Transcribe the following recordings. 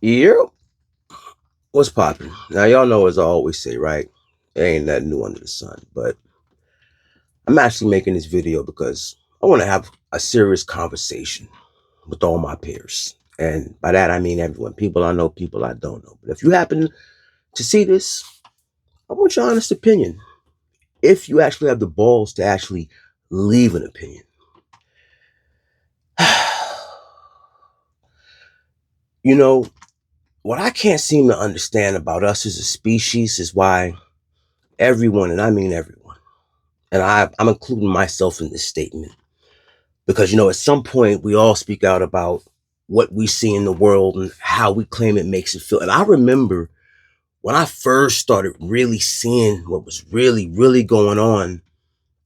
Yeah, what's poppin'? Now y'all know as I always say, right? There ain't nothing new under the sun. But I'm actually making this video because I want to have a serious conversation with all my peers. And by that I mean everyone. People I know, people I don't know. But if you happen to see this, I want your honest opinion. If you actually have the balls to actually leave an opinion. You know, what I can't seem to understand about us as a species is why everyone, and I mean everyone, and I'm including myself in this statement because at some point we all speak out about what we see in the world and how we claim it makes it feel. And I remember when I first started really seeing what was really going on,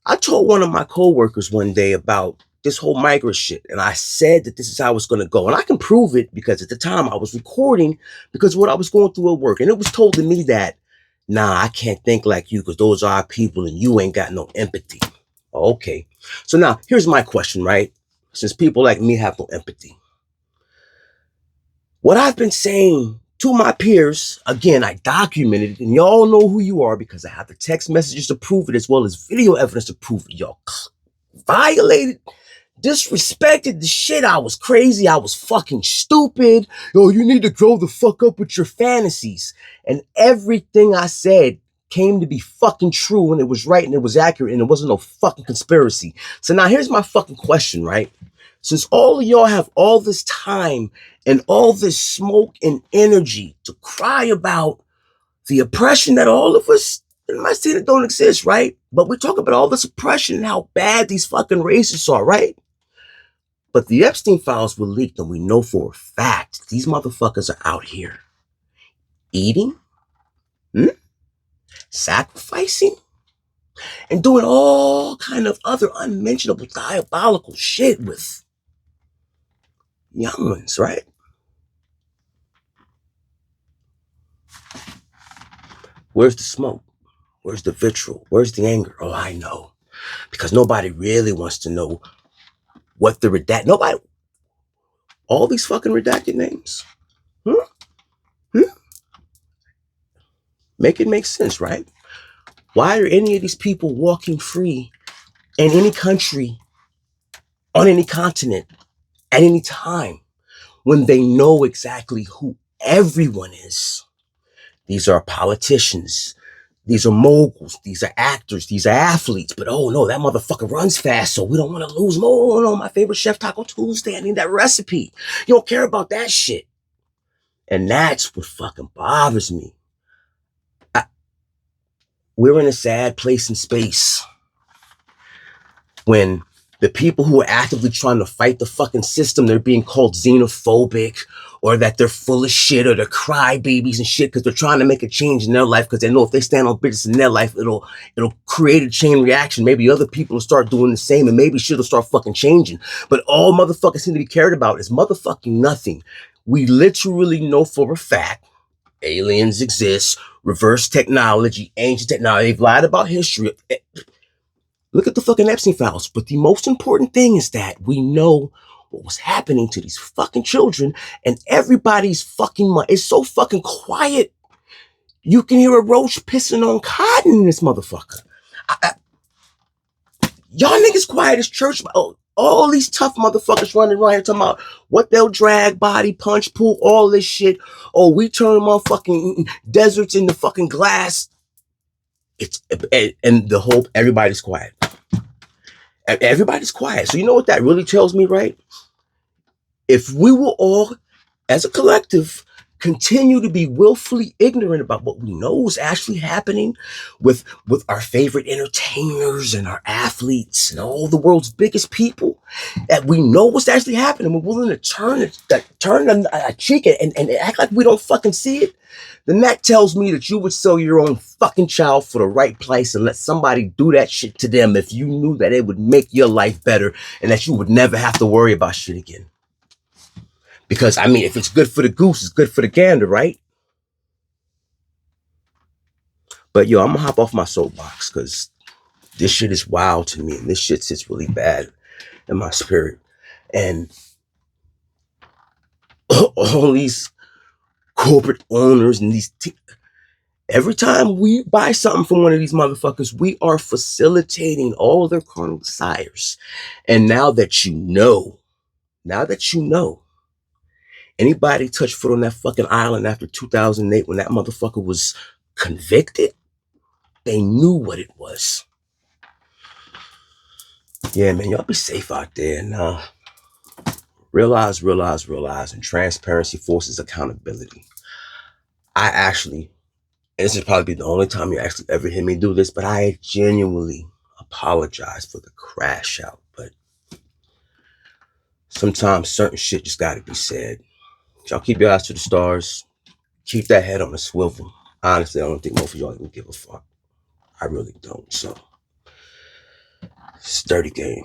I told one of my coworkers one day about this whole migrant shit, and I said that this is how it's going to go, and I can prove it because at the time I was recording because of what I was going through at work, and it was told to me that, nah, I can't think like you because those are our people, and you ain't got no empathy. Okay, so now here's my question, right? Since people like me have no empathy, what I've been saying to my peers, again, I documented it, and y'all know who you are because I have the text messages to prove it as well as video evidence to prove it. Y'all violated, disrespected the shit. I was crazy. I was fucking stupid. Yo, you need to grow the fuck up with your fantasies. And everything I said came to be fucking true, and it was right and it was accurate and it wasn't no fucking conspiracy. So now here's my fucking question, right? Since all of y'all have all this time and all this smoke and energy to cry about the oppression that all of us, I'm not saying it don't exist, right? But we talk about all this oppression and how bad these fucking racists are, right? But the Epstein files were leaked, and we know for a fact these motherfuckers are out here eating, hmm, sacrificing, and doing all kind of other unmentionable diabolical shit with young ones, right? Where's the smoke? Where's the vitriol? Where's the anger? Oh, I know. Because nobody really wants to know what the redact. Nobody. All these fucking redacted names. Hmm? Hmm? Make it make sense, right? Why are any of these people walking free in any country, on any continent, at any time, when they know exactly who everyone is? These are politicians. These are moguls. These are actors. These are athletes. But oh no, that motherfucker runs fast, so we don't want to lose him. Oh no, my favorite chef Taco Tuesday. I need that recipe. You don't care about that shit. And that's what fucking bothers me. I, we're in a sad place in space when the people who are actively trying to fight the fucking system, they're being called xenophobic or that they're full of shit or they're crybabies and shit because they're trying to make a change in their life because they know if they stand on business in their life, it'll create a chain reaction. Maybe other people will start doing the same and maybe shit will start fucking changing. But all motherfuckers seem to be cared about is motherfucking nothing. We literally know for a fact aliens exist, reverse technology, ancient technology. They've lied about history. Look at the fucking Epstein files. But the most important thing is that we know what was happening to these fucking children and everybody's fucking mind. It's so fucking quiet. You can hear a roach pissing on cotton in this motherfucker. Y'all niggas quiet as church. Oh, all these tough motherfuckers running around here talking about what they'll drag, body, punch, pull, all this shit. Oh, we turn motherfucking deserts into fucking glass. It's and the whole everybody's quiet. Everybody's quiet. So you know what that really tells me, right? If we will all, as a collective, continue to be willfully ignorant about what we know is actually happening with our favorite entertainers and our athletes and all the world's biggest people, that we know what's actually happening, we're willing to turn a cheek and act like we don't fucking see it, then that tells me that you would sell your own fucking child for the right price and let somebody do that shit to them if you knew that it would make your life better and that you would never have to worry about shit again. Because, I mean, if it's good for the goose, it's good for the gander, right? But, yo, I'm going to hop off my soapbox because this shit is wild to me. And this shit sits really bad in my spirit. And all these corporate owners and these. Every time we buy something from one of these motherfuckers, we are facilitating all their carnal desires. And now that you know, anybody touched foot on that fucking island after 2008 when that motherfucker was convicted, they knew what it was. Yeah, man, y'all be safe out there. Now, realize, and transparency forces accountability. I actually, and this is probably the only time you actually ever hear me do this, but I genuinely apologize for the crash out. But sometimes certain shit just gotta be said. Y'all keep your eyes to the stars. Keep that head on a swivel. Honestly, I don't think most of y'all even give a fuck. I really don't. So, it's a dirty game.